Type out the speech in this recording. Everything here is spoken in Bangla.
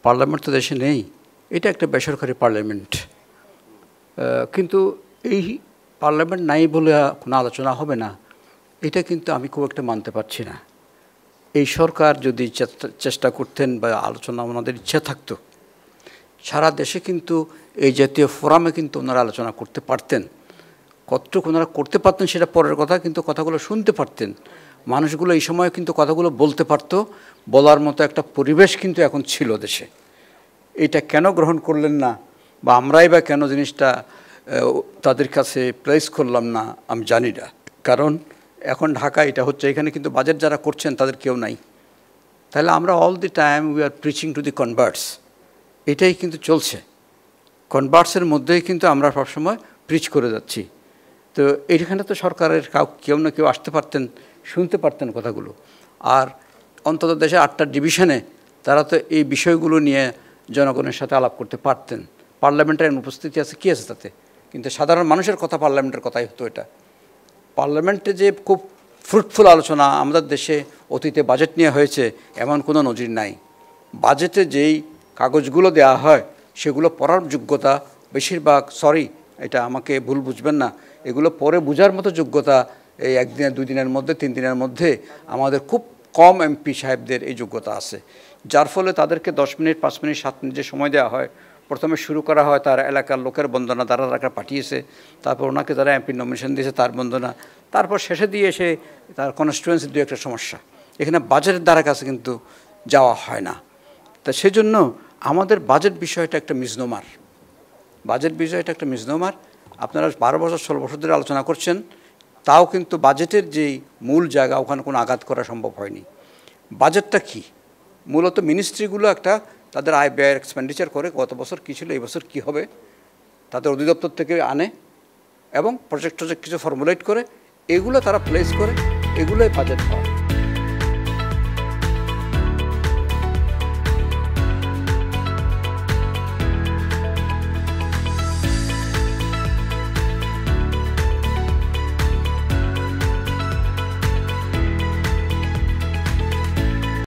পার্লামেন্ট তো দেশে নেই, এটা একটা বেসরকারি পার্লামেন্ট। কিন্তু এই পার্লামেন্ট নাই বলে কোনো আলোচনা হবে না, এটা কিন্তু আমি খুব একটা মানতে পারছি না। এই সরকার যদি চেষ্টা করতেন বা আলোচনা ওনাদের ইচ্ছা থাকতো, সারা দেশে কিন্তু এই জাতীয় ফোরামে কিন্তু ওনারা আলোচনা করতে পারতেন। কতটুকু ওনারা করতে পারতেন সেটা পরের কথা, কিন্তু কথাগুলো শুনতে পারতেন। মানুষগুলো এই সময় কিন্তু কথাগুলো বলতে পারতো, বলার মতো একটা পরিবেশ কিন্তু এখন ছিল দেশে। এটা কেন গ্রহণ করলেন না, বা আমরাই বা কেন জিনিসটা তাদের কাছে প্লেস করলাম না, আমি জানি না। কারণ এখন ঢাকা এটা হচ্ছে, এখানে কিন্তু বাজেট যারা করছেন তাদের কেউ নাই। তাহলে আমরা all the time we are preaching to the converts, এটাই কিন্তু চলছে। কনভার্টসের মধ্যেই কিন্তু আমরা সবসময় প্রিচ করে যাচ্ছি। তো এইখানে তো সরকারের কেউ না কেউ আসতে পারতেন, শুনতে পারতেন কথাগুলো। আর অন্তত দেশের 8টা ডিভিশনে তারা তো এই বিষয়গুলো নিয়ে জনগণের সাথে আলাপ করতে পারতেন। পার্লামেন্টের উপস্থিতি আছে, কী আছে তাতে? কিন্তু সাধারণ মানুষের কথা পার্লামেন্টের কথাই হতো। এটা পার্লামেন্টে যে খুব ফ্রুটফুল আলোচনা আমাদের দেশে অতীতে বাজেট নিয়ে হয়েছে, এমন কোনো নজির নাই। বাজেটে যেই কাগজগুলো দেওয়া হয় সেগুলো পড়ার যোগ্যতা বেশিরভাগ, এটা আমাকে ভুল বুঝবেন না, এগুলো পরে বোঝার মতো যোগ্যতা এই 1 দিনের 2 দিনের মধ্যে 3 দিনের মধ্যে আমাদের খুব কম এমপি সাহেবদের এই যোগ্যতা আছে। যার ফলে তাদেরকে 10 মিনিট 5 মিনিট 7 মিনিট যে সময় দেওয়া হয়, প্রথমে শুরু করা হয় তার এলাকার লোকের বন্দনা, তারা পাঠিয়েছে, তারপর ওনাকে তারা এমপি নমিনেশন দিয়েছে তার বন্দনা, তারপর শেষে দিয়ে এসে তার কনস্টিটুয়েন্সির 2-1টা সমস্যা। এখানে বাজেটের দ্বারা কাছে কিন্তু যাওয়া হয় না। তা সেজন্য আমাদের বাজেট বিষয়টা একটা মিসনোমার। বাজেট বিষয়টা একটা মিসনোমার। আপনারা 12 বছর 16 বছর ধরে আলোচনা করছেন, তাও কিন্তু বাজেটের যেই মূল জায়গা ওখানে কোনো আঘাত করা সম্ভব হয়নি। বাজেটটা কি? মূলত মিনিস্ট্রিগুলো একটা তাদের আয় ব্যয় এক্সপেন্ডিচার করে, গত বছর কী ছিল, এই বছর কী হবে, তাদের অধিদপ্তর থেকে আনে এবং প্রজেক্ট কিছু ফর্মুলেট করে, এগুলো তারা প্লেস করে, এগুলোই বাজেট হয়।